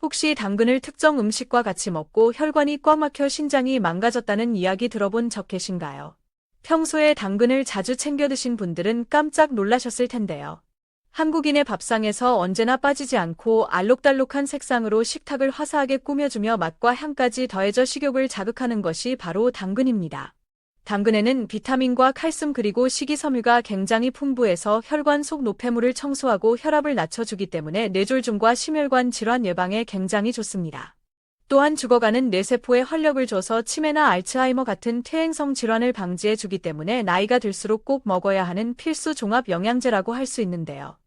혹시 당근을 특정 음식과 같이 먹고 혈관이 꽉 막혀 신장이 망가졌다는 이야기 들어본 적 계신가요? 평소에 당근을 자주 챙겨 드신 분들은 깜짝 놀라셨을 텐데요. 한국인의 밥상에서 언제나 빠지지 않고 알록달록한 색상으로 식탁을 화사하게 꾸며주며 맛과 향까지 더해져 식욕을 자극하는 것이 바로 당근입니다. 당근에는 비타민과 칼슘 그리고 식이섬유가 굉장히 풍부해서 혈관 속 노폐물을 청소하고 혈압을 낮춰주기 때문에 뇌졸중과 심혈관 질환 예방에 굉장히 좋습니다. 또한 죽어가는 뇌세포에 활력을 줘서 치매나 알츠하이머 같은 퇴행성 질환을 방지해주기 때문에 나이가 들수록 꼭 먹어야 하는 필수 종합 영양제라고 할 수 있는데요.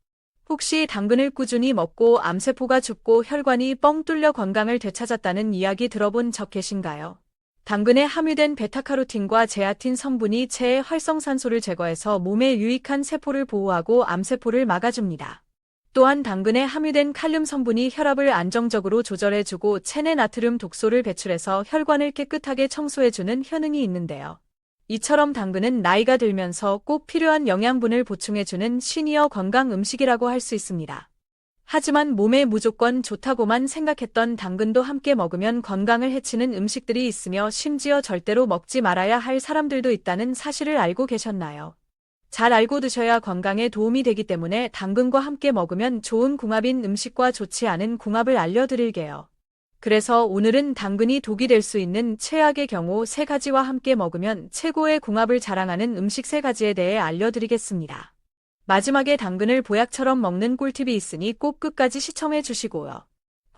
혹시 당근을 꾸준히 먹고 암세포가 죽고 혈관이 뻥 뚫려 건강을 되찾았다는 이야기 들어본 적 계신가요? 당근에 함유된 베타카로틴과 제아틴 성분이 체의 활성산소를 제거해서 몸에 유익한 세포를 보호하고 암세포를 막아줍니다. 또한 당근에 함유된 칼륨 성분이 혈압을 안정적으로 조절해주고 체내 나트륨 독소를 배출해서 혈관을 깨끗하게 청소해주는 효능이 있는데요. 이처럼 당근은 나이가 들면서 꼭 필요한 영양분을 보충해주는 시니어 건강 음식이라고 할 수 있습니다. 하지만 몸에 무조건 좋다고만 생각했던 당근도 함께 먹으면 건강을 해치는 음식들이 있으며 심지어 절대로 먹지 말아야 할 사람들도 있다는 사실을 알고 계셨나요? 잘 알고 드셔야 건강에 도움이 되기 때문에 당근과 함께 먹으면 좋은 궁합인 음식과 좋지 않은 궁합을 알려드릴게요. 그래서 오늘은 당근이 독이 될 수 있는 최악의 경우 3가지와 함께 먹으면 최고의 궁합을 자랑하는 음식 3가지에 대해 알려드리겠습니다. 마지막에 당근을 보약처럼 먹는 꿀팁이 있으니 꼭 끝까지 시청해 주시고요.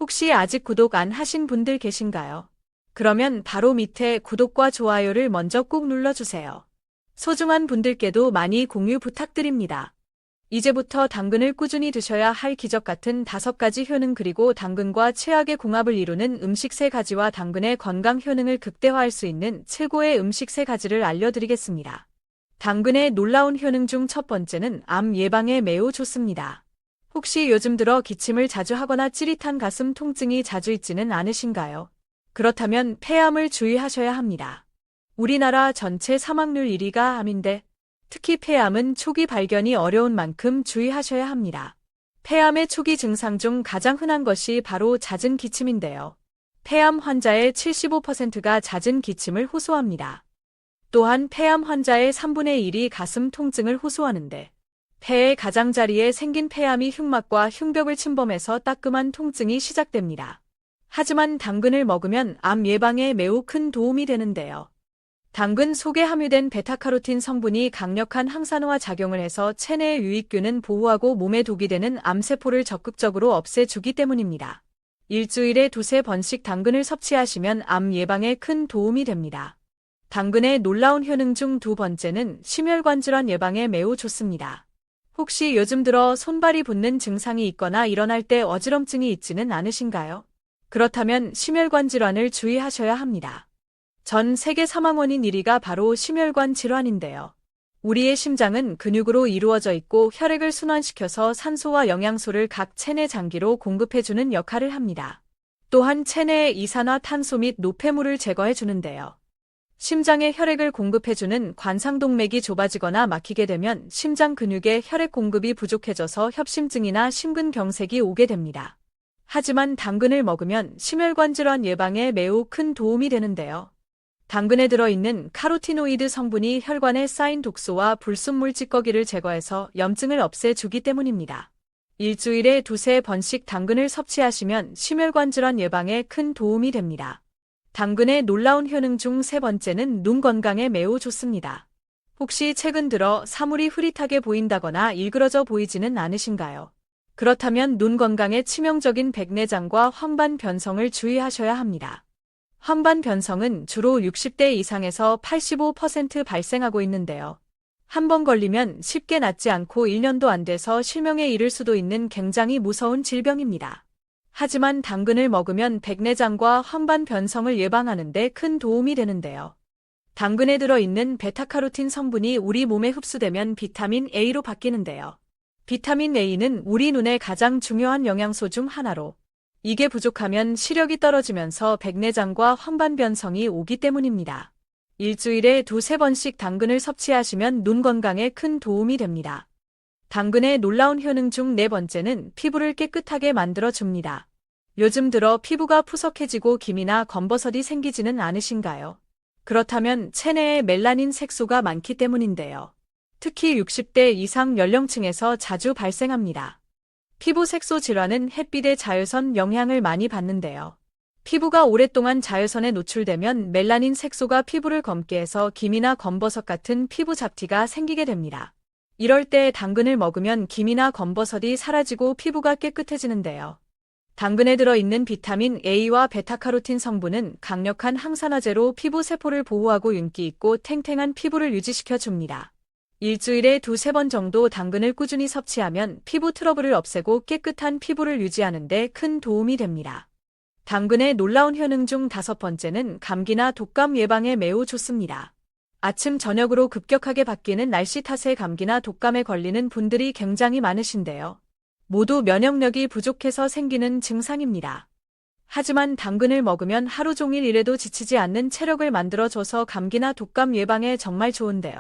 혹시 아직 구독 안 하신 분들 계신가요? 그러면 바로 밑에 구독과 좋아요를 먼저 꼭 눌러주세요. 소중한 분들께도 많이 공유 부탁드립니다. 이제부터 당근을 꾸준히 드셔야 할 기적 같은 5가지 효능 그리고 당근과 최악의 궁합을 이루는 음식 3가지와 당근의 건강 효능을 극대화할 수 있는 최고의 음식 3가지를 알려드리겠습니다. 당근의 놀라운 효능 중 첫 번째는 암 예방에 매우 좋습니다. 혹시 요즘 들어 기침을 자주 하거나 찌릿한 가슴 통증이 자주 있지는 않으신가요? 그렇다면 폐암을 주의하셔야 합니다. 우리나라 전체 사망률 1위가 암인데 특히 폐암은 초기 발견이 어려운 만큼 주의하셔야 합니다. 폐암의 초기 증상 중 가장 흔한 것이 바로 잦은 기침인데요. 폐암 환자의 75%가 잦은 기침을 호소합니다. 또한 폐암 환자의 3분의 1이 가슴 통증을 호소하는데 폐의 가장자리에 생긴 폐암이 흉막과 흉벽을 침범해서 따끔한 통증이 시작됩니다. 하지만 당근을 먹으면 암 예방에 매우 큰 도움이 되는데요. 당근 속에 함유된 베타카로틴 성분이 강력한 항산화 작용을 해서 체내의 유익균은 보호하고 몸에 독이 되는 암세포를 적극적으로 없애주기 때문입니다. 일주일에 2~3번씩 당근을 섭취하시면 암 예방에 큰 도움이 됩니다. 당근의 놀라운 효능 중 2번째는 심혈관 질환 예방에 매우 좋습니다. 혹시 요즘 들어 손발이 붓는 증상이 있거나 일어날 때 어지럼증이 있지는 않으신가요? 그렇다면 심혈관 질환을 주의하셔야 합니다. 전 세계 사망 원인 1위가 바로 심혈관 질환인데요. 우리의 심장은 근육으로 이루어져 있고 혈액을 순환시켜서 산소와 영양소를 각 체내 장기로 공급해주는 역할을 합니다. 또한 체내의 이산화탄소 및 노폐물을 제거해 주는데요. 심장에 혈액을 공급해주는 관상동맥이 좁아지거나 막히게 되면 심장 근육에 혈액 공급이 부족해져서 협심증이나 심근경색이 오게 됩니다. 하지만 당근을 먹으면 심혈관 질환 예방에 매우 큰 도움이 되는데요. 당근에 들어있는 카로티노이드 성분이 혈관에 쌓인 독소와 불순물 찌꺼기를 제거해서 염증을 없애주기 때문입니다. 일주일에 2~3번씩 당근을 섭취하시면 심혈관 질환 예방에 큰 도움이 됩니다. 당근의 놀라운 효능 중 3번째는 눈 건강에 매우 좋습니다. 혹시 최근 들어 사물이 흐릿하게 보인다거나 일그러져 보이지는 않으신가요? 그렇다면 눈 건강에 치명적인 백내장과 황반 변성을 주의하셔야 합니다. 황반 변성은 주로 60대 이상에서 85% 발생하고 있는데요. 한 번 걸리면 쉽게 낫지 않고 1년도 안 돼서 실명에 이를 수도 있는 굉장히 무서운 질병입니다. 하지만 당근을 먹으면 백내장과 황반 변성을 예방하는 데 큰 도움이 되는데요. 당근에 들어있는 베타카로틴 성분이 우리 몸에 흡수되면 비타민 A로 바뀌는데요. 비타민 A는 우리 눈의 가장 중요한 영양소 중 하나로 이게 부족하면 시력이 떨어지면서 백내장과 황반 변성이 오기 때문입니다. 일주일에 2~3번씩 당근을 섭취하시면 눈 건강에 큰 도움이 됩니다. 당근의 놀라운 효능 중 4번째는 피부를 깨끗하게 만들어 줍니다. 요즘 들어 피부가 푸석해지고 기미나 검버섯이 생기지는 않으신가요? 그렇다면 체내에 멜라닌 색소가 많기 때문인데요. 특히 60대 이상 연령층에서 자주 발생합니다. 피부 색소 질환은 햇빛의 자외선 영향을 많이 받는데요. 피부가 오랫동안 자외선에 노출되면 멜라닌 색소가 피부를 검게 해서 기미나 검버섯 같은 피부 잡티가 생기게 됩니다. 이럴 때 당근을 먹으면 기미나 검버섯이 사라지고 피부가 깨끗해지는데요. 당근에 들어있는 비타민 A와 베타카로틴 성분은 강력한 항산화제로 피부 세포를 보호하고 윤기 있고 탱탱한 피부를 유지시켜 줍니다. 일주일에 2~3번 정도 당근을 꾸준히 섭취하면 피부 트러블을 없애고 깨끗한 피부를 유지하는 데 큰 도움이 됩니다. 당근의 놀라운 효능 중 5번째는 감기나 독감 예방에 매우 좋습니다. 아침 저녁으로 급격하게 바뀌는 날씨 탓에 감기나 독감에 걸리는 분들이 굉장히 많으신데요. 모두 면역력이 부족해서 생기는 증상입니다. 하지만 당근을 먹으면 하루 종일 일해도 지치지 않는 체력을 만들어줘서 감기나 독감 예방에 정말 좋은데요.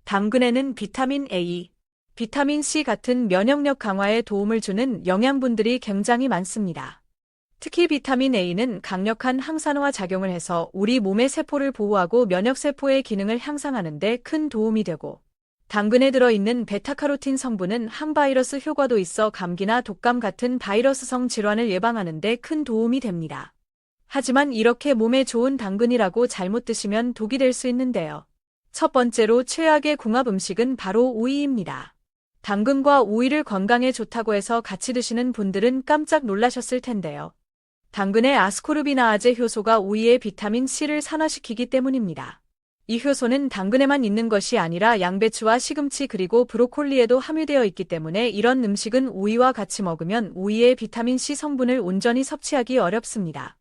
당근에는 비타민 A, 비타민 C 같은 면역력 강화에 도움을 주는 영양분들이 굉장히 많습니다. 특히 비타민 A는 강력한 항산화 작용을 해서 우리 몸의 세포를 보호하고 면역세포의 기능을 향상하는 데 큰 도움이 되고, 당근에 들어있는 베타카로틴 성분은 항바이러스 효과도 있어 감기나 독감 같은 바이러스성 질환을 예방하는 데 큰 도움이 됩니다. 하지만 이렇게 몸에 좋은 당근이라고 잘못 드시면 독이 될 수 있는데요. 첫 번째로 최악의 궁합 음식은 바로 오이입니다. 당근과 오이를 건강에 좋다고 해서 같이 드시는 분들은 깜짝 놀라셨을 텐데요. 당근의 아스코르비나아제 효소가 오이의 비타민 C를 산화시키기 때문입니다. 이 효소는 당근에만 있는 것이 아니라 양배추와 시금치 그리고 브로콜리에도 함유되어 있기 때문에 이런 음식은 오이와 같이 먹으면 오이의 비타민 C 성분을 온전히 섭취하기 어렵습니다.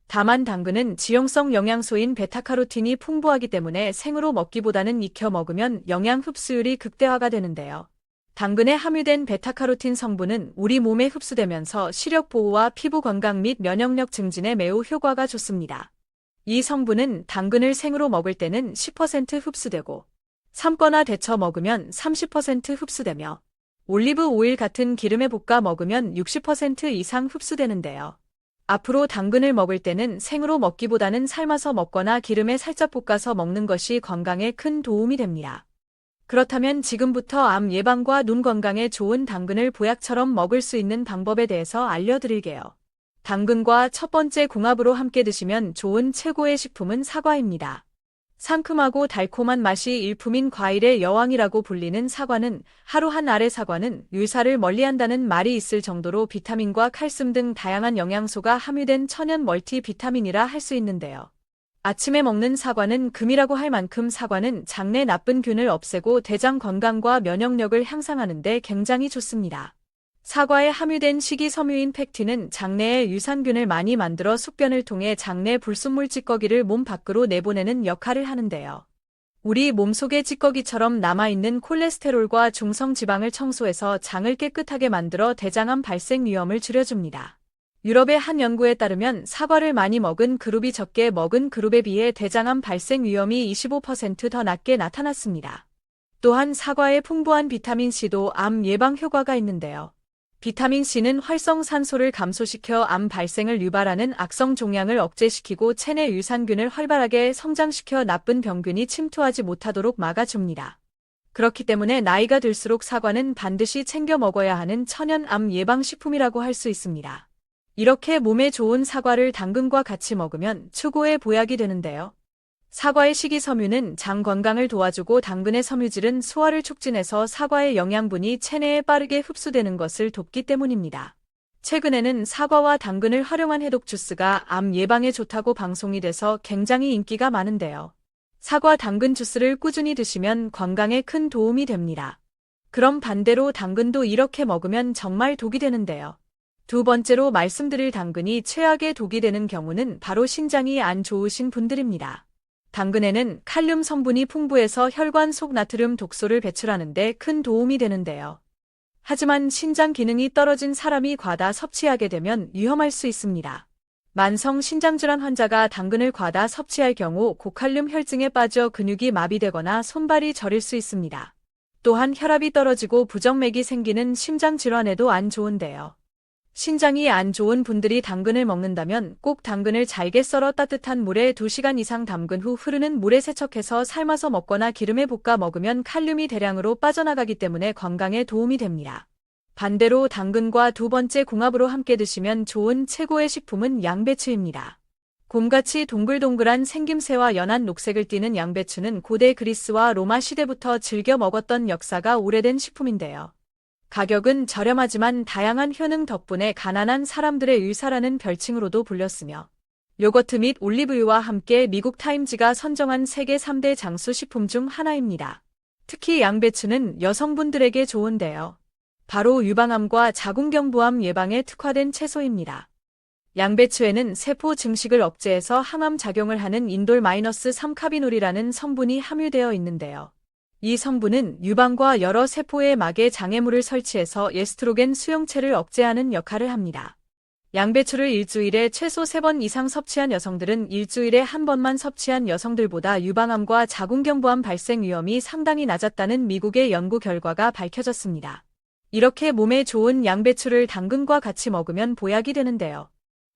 다만 당근은 지용성 영양소인 베타카로틴이 풍부하기 때문에 생으로 먹기보다는 익혀 먹으면 영양 흡수율이 극대화가 되는데요. 당근에 함유된 베타카로틴 성분은 우리 몸에 흡수되면서 시력 보호와 피부 건강 및 면역력 증진에 매우 효과가 좋습니다. 이 성분은 당근을 생으로 먹을 때는 10% 흡수되고 삶거나 데쳐 먹으면 30% 흡수되며 올리브 오일 같은 기름에 볶아 먹으면 60% 이상 흡수되는데요. 앞으로 당근을 먹을 때는 생으로 먹기보다는 삶아서 먹거나 기름에 살짝 볶아서 먹는 것이 건강에 큰 도움이 됩니다. 그렇다면 지금부터 암 예방과 눈 건강에 좋은 당근을 보약처럼 먹을 수 있는 방법에 대해서 알려드릴게요. 당근과 첫 번째 궁합으로 함께 드시면 좋은 최고의 식품은 사과입니다. 상큼하고 달콤한 맛이 일품인 과일의 여왕이라고 불리는 사과는 하루 한 알의 사과는 율사를 멀리한다는 말이 있을 정도로 비타민과 칼슘 등 다양한 영양소가 함유된 천연 멀티비타민이라 할 수 있는데요. 아침에 먹는 사과는 금이라고 할 만큼 사과는 장내 나쁜 균을 없애고 대장 건강과 면역력을 향상하는 데 굉장히 좋습니다. 사과에 함유된 식이섬유인 팩틴은 장내에 유산균을 많이 만들어 숙변을 통해 장내 불순물 찌꺼기를 몸 밖으로 내보내는 역할을 하는데요. 우리 몸속의 찌꺼기처럼 남아있는 콜레스테롤과 중성지방을 청소해서 장을 깨끗하게 만들어 대장암 발생 위험을 줄여줍니다. 유럽의 한 연구에 따르면 사과를 많이 먹은 그룹이 적게 먹은 그룹에 비해 대장암 발생 위험이 25% 더 낮게 나타났습니다. 또한 사과에 풍부한 비타민C도 암 예방 효과가 있는데요. 비타민C는 활성산소를 감소시켜 암 발생을 유발하는 악성 종양을 억제시키고 체내 유산균을 활발하게 성장시켜 나쁜 병균이 침투하지 못하도록 막아줍니다. 그렇기 때문에 나이가 들수록 사과는 반드시 챙겨 먹어야 하는 천연 암 예방식품이라고 할 수 있습니다. 이렇게 몸에 좋은 사과를 당근과 같이 먹으면 최고의 보약이 되는데요. 사과의 식이섬유는 장 건강을 도와주고 당근의 섬유질은 소화를 촉진해서 사과의 영양분이 체내에 빠르게 흡수되는 것을 돕기 때문입니다. 최근에는 사과와 당근을 활용한 해독 주스가 암 예방에 좋다고 방송이 돼서 굉장히 인기가 많은데요. 사과 당근 주스를 꾸준히 드시면 건강에 큰 도움이 됩니다. 그럼 반대로 당근도 이렇게 먹으면 정말 독이 되는데요. 두 번째로 말씀드릴 당근이 최악의 독이 되는 경우는 바로 신장이 안 좋으신 분들입니다. 당근에는 칼륨 성분이 풍부해서 혈관 속 나트륨 독소를 배출하는 데 큰 도움이 되는데요. 하지만 신장 기능이 떨어진 사람이 과다 섭취하게 되면 위험할 수 있습니다. 만성 신장질환 환자가 당근을 과다 섭취할 경우 고칼륨 혈증에 빠져 근육이 마비되거나 손발이 저릴 수 있습니다. 또한 혈압이 떨어지고 부정맥이 생기는 심장질환에도 안 좋은데요. 신장이 안 좋은 분들이 당근을 먹는다면 꼭 당근을 잘게 썰어 따뜻한 물에 2시간 이상 담근 후 흐르는 물에 세척해서 삶아서 먹거나 기름에 볶아 먹으면 칼륨이 대량으로 빠져나가기 때문에 건강에 도움이 됩니다. 반대로 당근과 두 번째 궁합으로 함께 드시면 좋은 최고의 식품은 양배추입니다. 곰같이 동글동글한 생김새와 연한 녹색을 띠는 양배추는 고대 그리스와 로마 시대부터 즐겨 먹었던 역사가 오래된 식품인데요. 가격은 저렴하지만 다양한 효능 덕분에 가난한 사람들의 의사라는 별칭으로도 불렸으며 요거트 및 올리브유와 함께 미국 타임즈가 선정한 세계 3대 장수 식품 중 하나입니다. 특히 양배추는 여성분들에게 좋은데요. 바로 유방암과 자궁경부암 예방에 특화된 채소입니다. 양배추에는 세포 증식을 억제해서 항암 작용을 하는 인돌-3카비놀이라는 성분이 함유되어 있는데요. 이 성분은 유방과 여러 세포의 막에 장애물을 설치해서 에스트로겐 수용체를 억제하는 역할을 합니다. 양배추를 일주일에 최소 3번 이상 섭취한 여성들은 일주일에 한 번만 섭취한 여성들보다 유방암과 자궁경부암 발생 위험이 상당히 낮았다는 미국의 연구 결과가 밝혀졌습니다. 이렇게 몸에 좋은 양배추를 당근과 같이 먹으면 보약이 되는데요.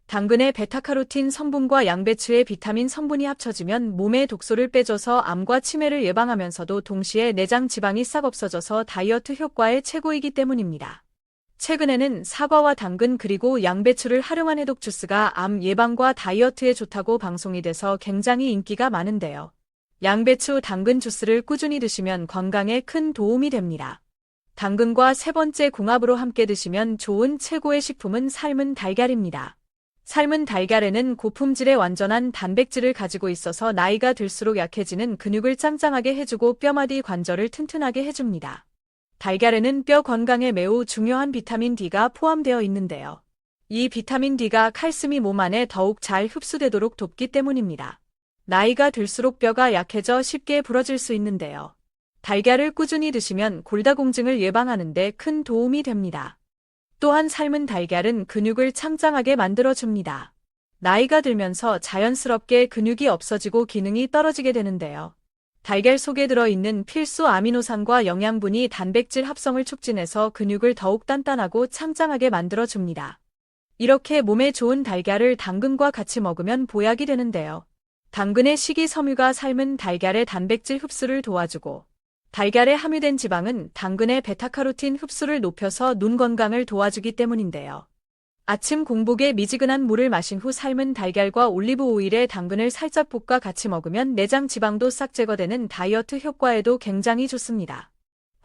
당근의 베타카로틴 성분과 양배추의 비타민 성분이 합쳐지면 몸의 독소를 빼줘서 암과 치매를 예방하면서도 동시에 내장 지방이 싹 없어져서 다이어트 효과에 최고이기 때문입니다. 최근에는 사과와 당근 그리고 양배추를 활용한 해독 주스가 암 예방과 다이어트에 좋다고 방송이 돼서 굉장히 인기가 많은데요. 양배추 당근 주스를 꾸준히 드시면 건강에 큰 도움이 됩니다. 당근과 세 번째 궁합으로 함께 드시면 좋은 최고의 식품은 삶은 달걀입니다. 삶은 달걀에는 고품질의 완전한 단백질을 가지고 있어서 나이가 들수록 약해지는 근육을 짱짱하게 해주고 뼈마디 관절을 튼튼하게 해줍니다. 달걀에는 뼈 건강에 매우 중요한 비타민 D가 포함되어 있는데요. 이 비타민 D가 칼슘이 몸 안에 더욱 잘 흡수되도록 돕기 때문입니다. 나이가 들수록 뼈가 약해져 쉽게 부러질 수 있는데요. 달걀을 꾸준히 드시면 골다공증을 예방하는 데 큰 도움이 됩니다. 또한 삶은 달걀은 근육을 창짱하게 만들어줍니다. 나이가 들면서 자연스럽게 근육이 없어지고 기능이 떨어지게 되는데요. 달걀 속에 들어있는 필수 아미노산과 영양분이 단백질 합성을 촉진해서 근육을 더욱 단단하고 창짱하게 만들어줍니다. 이렇게 몸에 좋은 달걀을 당근과 같이 먹으면 보약이 되는데요. 당근의 식이섬유가 삶은 달걀의 단백질 흡수를 도와주고 달걀에 함유된 지방은 당근의 베타카로틴 흡수를 높여서 눈 건강을 도와주기 때문인데요. 아침 공복에 미지근한 물을 마신 후 삶은 달걀과 올리브 오일에 당근을 살짝 볶아 같이 먹으면 내장 지방도 싹 제거되는 다이어트 효과에도 굉장히 좋습니다.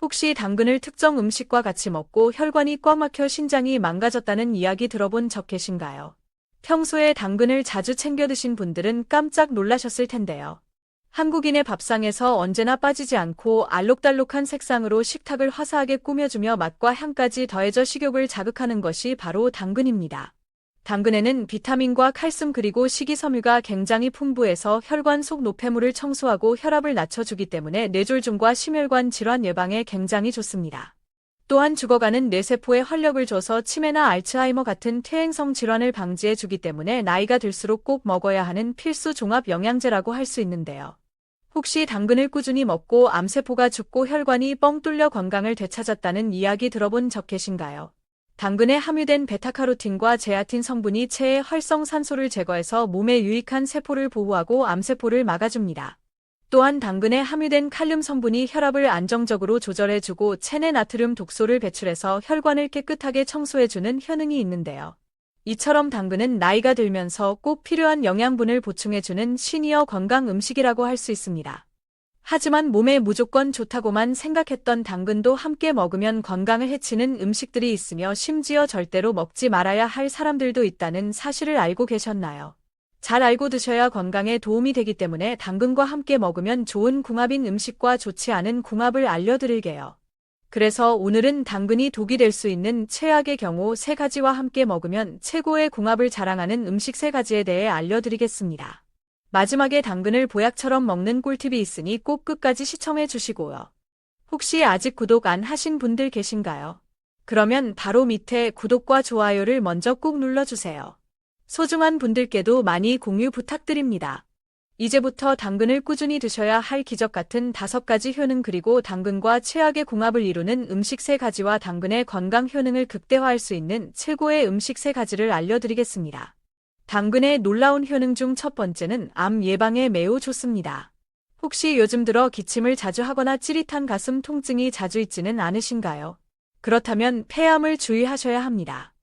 혹시 당근을 특정 음식과 같이 먹고 혈관이 꽉 막혀 신장이 망가졌다는 이야기 들어본 적 계신가요? 평소에 당근을 자주 챙겨 드신 분들은 깜짝 놀라셨을 텐데요. 한국인의 밥상에서 언제나 빠지지 않고 알록달록한 색상으로 식탁을 화사하게 꾸며주며 맛과 향까지 더해져 식욕을 자극하는 것이 바로 당근입니다. 당근에는 비타민과 칼슘 그리고 식이섬유가 굉장히 풍부해서 혈관 속 노폐물을 청소하고 혈압을 낮춰주기 때문에 뇌졸중과 심혈관 질환 예방에 굉장히 좋습니다. 또한 죽어가는 뇌세포에 활력을 줘서 치매나 알츠하이머 같은 퇴행성 질환을 방지해주기 때문에 나이가 들수록 꼭 먹어야 하는 필수 종합 영양제라고 할 수 있는데요. 혹시 당근을 꾸준히 먹고 암세포가 죽고 혈관이 뻥 뚫려 건강을 되찾았다는 이야기 들어본 적 계신가요? 당근에 함유된 베타카로틴과 제아틴 성분이 체의 활성산소를 제거해서 몸에 유익한 세포를 보호하고 암세포를 막아줍니다. 또한 당근에 함유된 칼륨 성분이 혈압을 안정적으로 조절해주고 체내 나트륨 독소를 배출해서 혈관을 깨끗하게 청소해주는 효능이 있는데요. 이처럼 당근은 나이가 들면서 꼭 필요한 영양분을 보충해주는 시니어 건강 음식이라고 할 수 있습니다. 하지만 몸에 무조건 좋다고만 생각했던 당근도 함께 먹으면 건강을 해치는 음식들이 있으며 심지어 절대로 먹지 말아야 할 사람들도 있다는 사실을 알고 계셨나요? 잘 알고 드셔야 건강에 도움이 되기 때문에 당근과 함께 먹으면 좋은 궁합인 음식과 좋지 않은 궁합을 알려드릴게요. 그래서 오늘은 당근이 독이 될 수 있는 최악의 경우 3가지와 함께 먹으면 최고의 궁합을 자랑하는 음식 3가지에 대해 알려드리겠습니다. 마지막에 당근을 보약처럼 먹는 꿀팁이 있으니 꼭 끝까지 시청해 주시고요. 혹시 아직 구독 안 하신 분들 계신가요? 그러면 바로 밑에 구독과 좋아요를 먼저 꾹 눌러주세요. 소중한 분들께도 많이 공유 부탁드립니다. 이제부터 당근을 꾸준히 드셔야 할 기적 같은 5가지 효능 그리고 당근과 최악의 궁합을 이루는 음식 3가지와 당근의 건강 효능을 극대화할 수 있는 최고의 음식 3가지를 알려드리겠습니다. 당근의 놀라운 효능 중 첫 번째는 암 예방에 매우 좋습니다. 혹시 요즘 들어 기침을 자주 하거나 찌릿한 가슴 통증이 자주 있지는 않으신가요? 그렇다면 폐암을 주의하셔야 합니다.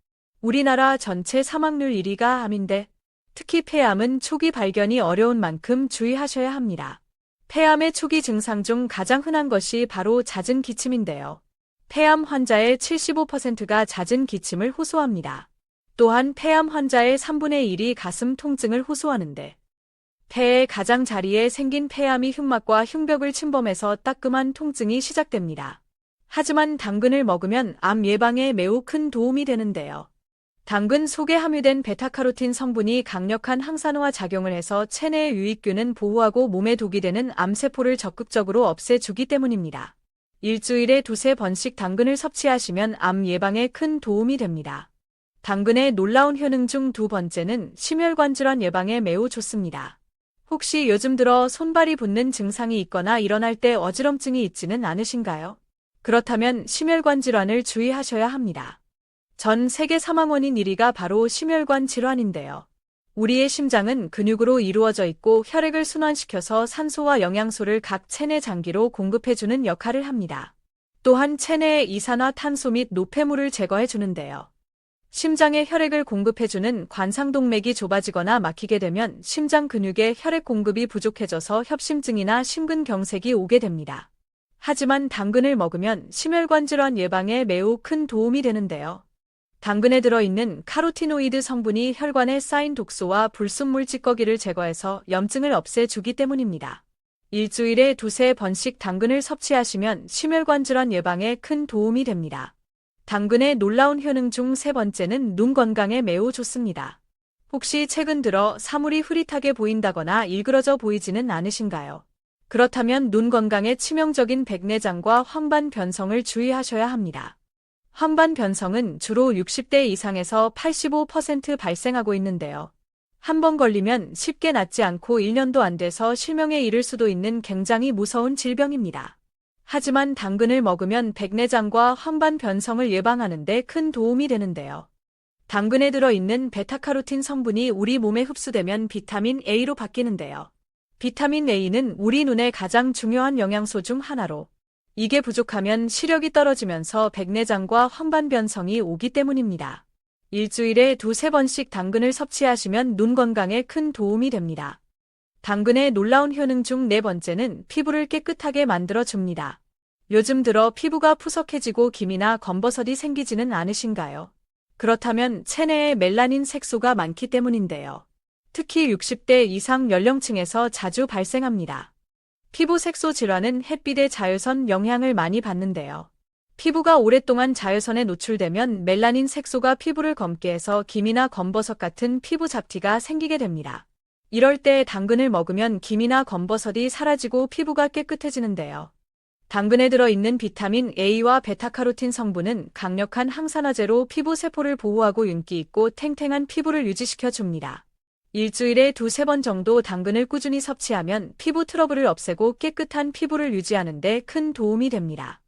우리나라 전체 사망률 1위가 암인데 특히 폐암은 초기 발견이 어려운 만큼 주의하셔야 합니다. 폐암의 초기 증상 중 가장 흔한 것이 바로 잦은 기침인데요. 폐암 환자의 75%가 잦은 기침을 호소합니다. 또한 폐암 환자의 3분의 1이 가슴 통증을 호소하는데 폐의 가장자리에 생긴 폐암이 흉막과 흉벽을 침범해서 따끔한 통증이 시작됩니다. 하지만 당근을 먹으면 암 예방에 매우 큰 도움이 되는데요. 당근 속에 함유된 베타카로틴 성분이 강력한 항산화 작용을 해서 체내의 유익균은 보호하고 몸에 독이 되는 암세포를 적극적으로 없애주기 때문입니다. 일주일에 2~3번씩 당근을 섭취하시면 암 예방에 큰 도움이 됩니다. 당근의 놀라운 효능 중 2번째는 심혈관 질환 예방에 매우 좋습니다. 혹시 요즘 들어 손발이 붓는 증상이 있거나 일어날 때 어지럼증이 있지는 않으신가요? 그렇다면 심혈관 질환을 주의하셔야 합니다. 전 세계 사망 원인 1위가 바로 심혈관 질환인데요. 우리의 심장은 근육으로 이루어져 있고 혈액을 순환시켜서 산소와 영양소를 각 체내 장기로 공급해주는 역할을 합니다. 또한 체내의 이산화탄소 및 노폐물을 제거해 주는데요. 심장에 혈액을 공급해주는 관상동맥이 좁아지거나 막히게 되면 심장 근육에 혈액 공급이 부족해져서 협심증이나 심근경색이 오게 됩니다. 하지만 당근을 먹으면 심혈관 질환 예방에 매우 큰 도움이 되는데요. 당근에 들어있는 카로티노이드 성분이 혈관에 쌓인 독소와 불순물 찌꺼기를 제거해서 염증을 없애주기 때문입니다. 일주일에 2~3번씩 당근을 섭취하시면 심혈관 질환 예방에 큰 도움이 됩니다. 당근의 놀라운 효능 중 3번째는 눈 건강에 매우 좋습니다. 혹시 최근 들어 사물이 흐릿하게 보인다거나 일그러져 보이지는 않으신가요? 그렇다면 눈 건강에 치명적인 백내장과 황반 변성을 주의하셔야 합니다. 황반 변성은 주로 60대 이상에서 85% 발생하고 있는데요. 한 번 걸리면 쉽게 낫지 않고 1년도 안 돼서 실명에 이를 수도 있는 굉장히 무서운 질병입니다. 하지만 당근을 먹으면 백내장과 황반 변성을 예방하는 데 큰 도움이 되는데요. 당근에 들어있는 베타카로틴 성분이 우리 몸에 흡수되면 비타민 A로 바뀌는데요. 비타민 A는 우리 눈의 가장 중요한 영양소 중 하나로 이게 부족하면 시력이 떨어지면서 백내장과 황반 변성이 오기 때문입니다. 일주일에 2~3번씩 당근을 섭취하시면 눈 건강에 큰 도움이 됩니다. 당근의 놀라운 효능 중 4번째는 피부를 깨끗하게 만들어줍니다. 요즘 들어 피부가 푸석해지고 기미나 검버섯이 생기지는 않으신가요? 그렇다면 체내에 멜라닌 색소가 많기 때문인데요. 특히 60대 이상 연령층에서 자주 발생합니다. 피부 색소 질환은 햇빛의 자외선 영향을 많이 받는데요. 피부가 오랫동안 자외선에 노출되면 멜라닌 색소가 피부를 검게 해서 기미나 검버섯 같은 피부 잡티가 생기게 됩니다. 이럴 때 당근을 먹으면 기미나 검버섯이 사라지고 피부가 깨끗해지는데요. 당근에 들어있는 비타민 A와 베타카로틴 성분은 강력한 항산화제로 피부 세포를 보호하고 윤기 있고 탱탱한 피부를 유지시켜 줍니다. 일주일에 2~3번 정도 당근을 꾸준히 섭취하면 피부 트러블을 없애고 깨끗한 피부를 유지하는 데 큰 도움이 됩니다.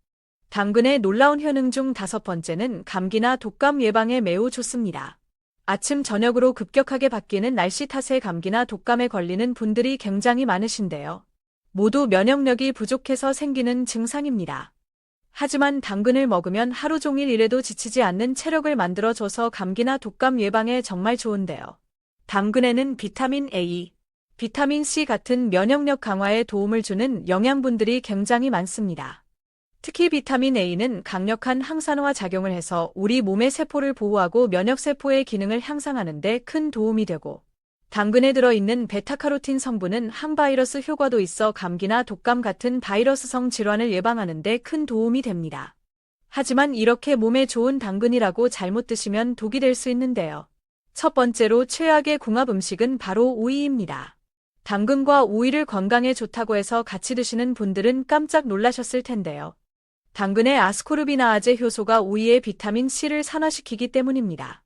당근의 놀라운 효능 중 5번째는 감기나 독감 예방에 매우 좋습니다. 아침 저녁으로 급격하게 바뀌는 날씨 탓에 감기나 독감에 걸리는 분들이 굉장히 많으신데요. 모두 면역력이 부족해서 생기는 증상입니다. 하지만 당근을 먹으면 하루 종일 일해도 지치지 않는 체력을 만들어줘서 감기나 독감 예방에 정말 좋은데요. 당근에는 비타민 A, 비타민 C 같은 면역력 강화에 도움을 주는 영양분들이 굉장히 많습니다. 특히 비타민 A는 강력한 항산화 작용을 해서 우리 몸의 세포를 보호하고 면역세포의 기능을 향상하는 데 큰 도움이 되고, 당근에 들어있는 베타카로틴 성분은 항바이러스 효과도 있어 감기나 독감 같은 바이러스성 질환을 예방하는 데 큰 도움이 됩니다. 하지만 이렇게 몸에 좋은 당근이라고 잘못 드시면 독이 될 수 있는데요. 첫 번째로 최악의 궁합 음식은 바로 오이입니다. 당근과 오이를 건강에 좋다고 해서 같이 드시는 분들은 깜짝 놀라셨을 텐데요. 당근의 아스코르비나아제 효소가 오이의 비타민 C를 산화시키기 때문입니다.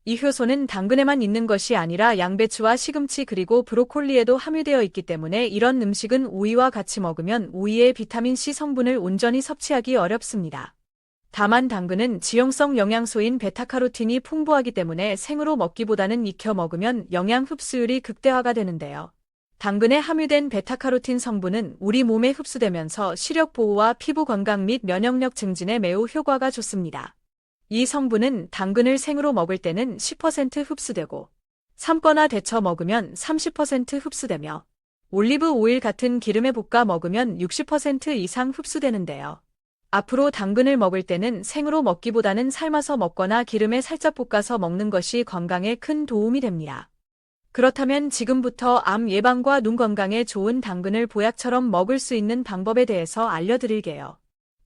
이 효소는 당근에만 있는 것이 아니라 양배추와 시금치 그리고 브로콜리에도 함유되어 있기 때문에 이런 음식은 오이와 같이 먹으면 오이의 비타민C 성분을 온전히 섭취하기 어렵습니다. 다만 당근은 지용성 영양소인 베타카로틴이 풍부하기 때문에 생으로 먹기보다는 익혀 먹으면 영양 흡수율이 극대화가 되는데요. 당근에 함유된 베타카로틴 성분은 우리 몸에 흡수되면서 시력 보호와 피부 건강 및 면역력 증진에 매우 효과가 좋습니다. 이 성분은 당근을 생으로 먹을 때는 10% 흡수되고 삶거나 데쳐 먹으면 30% 흡수되며 올리브 오일 같은 기름에 볶아 먹으면 60% 이상 흡수되는데요. 앞으로 당근을 먹을 때는 생으로 먹기보다는 삶아서 먹거나 기름에 살짝 볶아서 먹는 것이 건강에 큰 도움이 됩니다. 그렇다면 지금부터 암 예방과 눈 건강에 좋은 당근을 보약처럼 먹을 수 있는 방법에 대해서 알려드릴게요.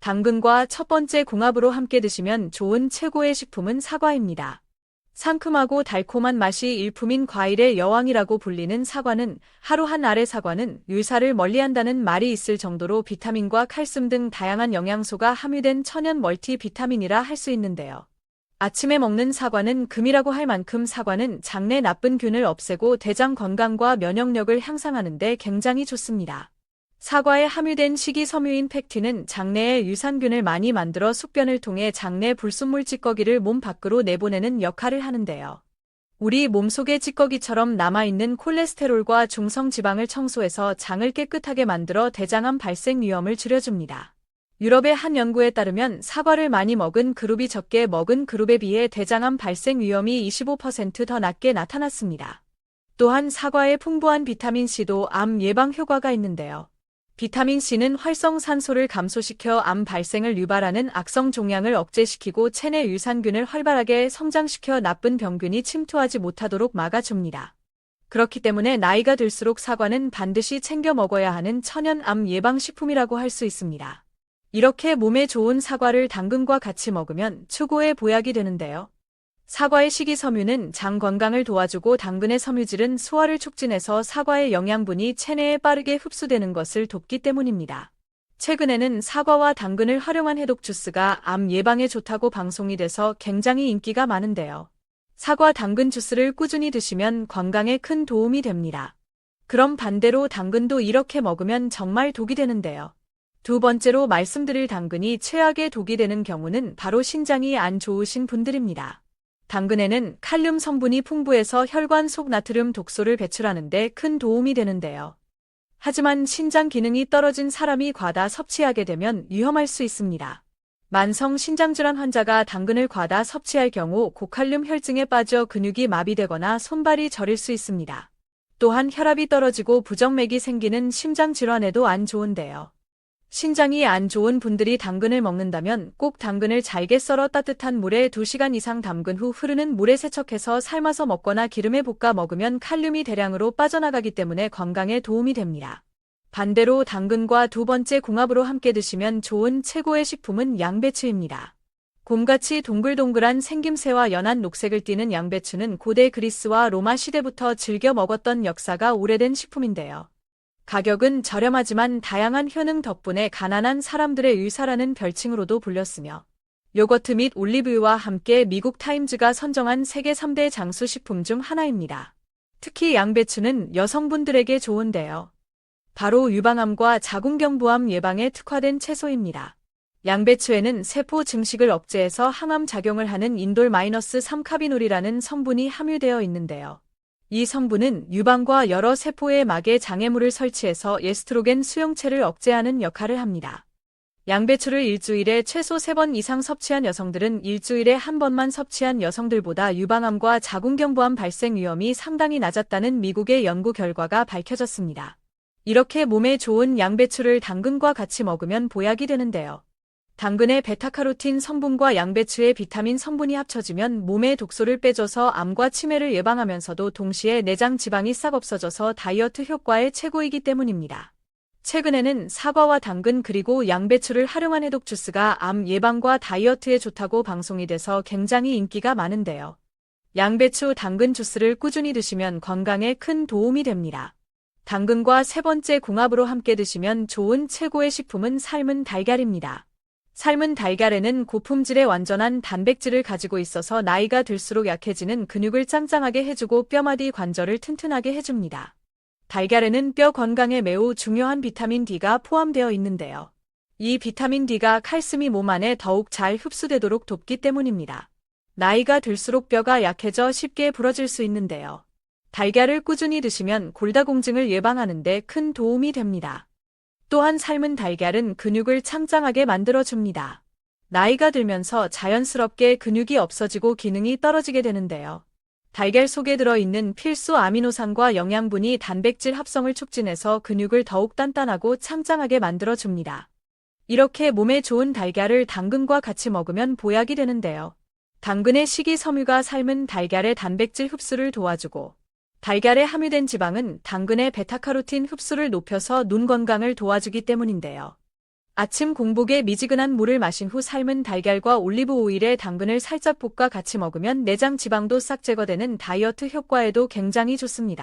당근과 첫 번째 궁합으로 함께 드시면 좋은 최고의 식품은 사과입니다. 상큼하고 달콤한 맛이 일품인 과일의 여왕이라고 불리는 사과는 하루 한 알의 사과는 유사를 멀리한다는 말이 있을 정도로 비타민과 칼슘 등 다양한 영양소가 함유된 천연 멀티비타민이라 할 수 있는데요. 아침에 먹는 사과는 금이라고 할 만큼 사과는 장내 나쁜 균을 없애고 대장 건강과 면역력을 향상하는 데 굉장히 좋습니다. 사과에 함유된 식이섬유인 팩틴은 장내에 유산균을 많이 만들어 숙변을 통해 장내 불순물 찌꺼기를 몸 밖으로 내보내는 역할을 하는데요. 우리 몸속의 찌꺼기처럼 남아있는 콜레스테롤과 중성지방을 청소해서 장을 깨끗하게 만들어 대장암 발생 위험을 줄여줍니다. 유럽의 한 연구에 따르면 사과를 많이 먹은 그룹이 적게 먹은 그룹에 비해 대장암 발생 위험이 25% 더 낮게 나타났습니다. 또한 사과에 풍부한 비타민C도 암 예방 효과가 있는데요. 비타민C는 활성산소를 감소시켜 암 발생을 유발하는 악성 종양을 억제시키고 체내 유산균을 활발하게 성장시켜 나쁜 병균이 침투하지 못하도록 막아줍니다. 그렇기 때문에 나이가 들수록 사과는 반드시 챙겨 먹어야 하는 천연 암 예방식품이라고 할 수 있습니다. 이렇게 몸에 좋은 사과를 당근과 같이 먹으면 최고의 보약이 되는데요. 사과의 식이섬유는 장 건강을 도와주고 당근의 섬유질은 소화를 촉진해서 사과의 영양분이 체내에 빠르게 흡수되는 것을 돕기 때문입니다. 최근에는 사과와 당근을 활용한 해독 주스가 암 예방에 좋다고 방송이 돼서 굉장히 인기가 많은데요. 사과 당근 주스를 꾸준히 드시면 건강에 큰 도움이 됩니다. 그럼 반대로 당근도 이렇게 먹으면 정말 독이 되는데요. 두 번째로 말씀드릴 당근이 최악의 독이 되는 경우는 바로 신장이 안 좋으신 분들입니다. 당근에는 칼륨 성분이 풍부해서 혈관 속 나트륨 독소를 배출하는 데 큰 도움이 되는데요. 하지만 신장 기능이 떨어진 사람이 과다 섭취하게 되면 위험할 수 있습니다. 만성 신장질환 환자가 당근을 과다 섭취할 경우 고칼륨 혈증에 빠져 근육이 마비되거나 손발이 저릴 수 있습니다. 또한 혈압이 떨어지고 부정맥이 생기는 심장질환에도 안 좋은데요. 신장이 안 좋은 분들이 당근을 먹는다면 꼭 당근을 잘게 썰어 따뜻한 물에 2시간 이상 담근 후 흐르는 물에 세척해서 삶아서 먹거나 기름에 볶아 먹으면 칼륨이 대량으로 빠져나가기 때문에 건강에 도움이 됩니다. 반대로 당근과 두 번째 궁합으로 함께 드시면 좋은 최고의 식품은 양배추입니다. 곰같이 동글동글한 생김새와 연한 녹색을 띠는 양배추는 고대 그리스와 로마 시대부터 즐겨 먹었던 역사가 오래된 식품인데요. 가격은 저렴하지만 다양한 효능 덕분에 가난한 사람들의 의사라는 별칭으로도 불렸으며 요거트 및 올리브유와 함께 미국 타임즈가 선정한 세계 3대 장수 식품 중 하나입니다. 특히 양배추는 여성분들에게 좋은데요. 바로 유방암과 자궁경부암 예방에 특화된 채소입니다. 양배추에는 세포 증식을 억제해서 항암 작용을 하는 인돌-3카비놀이라는 성분이 함유되어 있는데요. 이 성분은 유방과 여러 세포의 막에 장애물을 설치해서 에스트로겐 수용체를 억제하는 역할을 합니다. 양배추를 일주일에 최소 3번 이상 섭취한 여성들은 일주일에 한 번만 섭취한 여성들보다 유방암과 자궁경부암 발생 위험이 상당히 낮았다는 미국의 연구 결과가 밝혀졌습니다. 이렇게 몸에 좋은 양배추를 당근과 같이 먹으면 보약이 되는데요. 당근의 베타카로틴 성분과 양배추의 비타민 성분이 합쳐지면 몸의 독소를 빼줘서 암과 치매를 예방하면서도 동시에 내장 지방이 싹 없어져서 다이어트 효과에 최고이기 때문입니다. 최근에는 사과와 당근 그리고 양배추를 활용한 해독 주스가 암 예방과 다이어트에 좋다고 방송이 돼서 굉장히 인기가 많은데요. 양배추 당근 주스를 꾸준히 드시면 건강에 큰 도움이 됩니다. 당근과 세 번째 궁합으로 함께 드시면 좋은 최고의 식품은 삶은 달걀입니다. 삶은 달걀에는 고품질의 완전한 단백질을 가지고 있어서 나이가 들수록 약해지는 근육을 짱짱하게 해주고 뼈마디 관절을 튼튼하게 해줍니다. 달걀에는 뼈 건강에 매우 중요한 비타민 D가 포함되어 있는데요. 이 비타민 D가 칼슘이 몸 안에 더욱 잘 흡수되도록 돕기 때문입니다. 나이가 들수록 뼈가 약해져 쉽게 부러질 수 있는데요. 달걀을 꾸준히 드시면 골다공증을 예방하는 데 큰 도움이 됩니다. 또한 삶은 달걀은 근육을 창짱하게 만들어줍니다. 나이가 들면서 자연스럽게 근육이 없어지고 기능이 떨어지게 되는데요. 달걀 속에 들어있는 필수 아미노산과 영양분이 단백질 합성을 촉진해서 근육을 더욱 단단하고 창짱하게 만들어줍니다. 이렇게 몸에 좋은 달걀을 당근과 같이 먹으면 보약이 되는데요. 당근의 식이섬유가 삶은 달걀의 단백질 흡수를 도와주고 달걀에 함유된 지방은 당근의 베타카로틴 흡수를 높여서 눈 건강을 도와주기 때문인데요. 아침 공복에 미지근한 물을 마신 후 삶은 달걀과 올리브 오일에 당근을 살짝 볶아 같이 먹으면 내장 지방도 싹 제거되는 다이어트 효과에도 굉장히 좋습니다.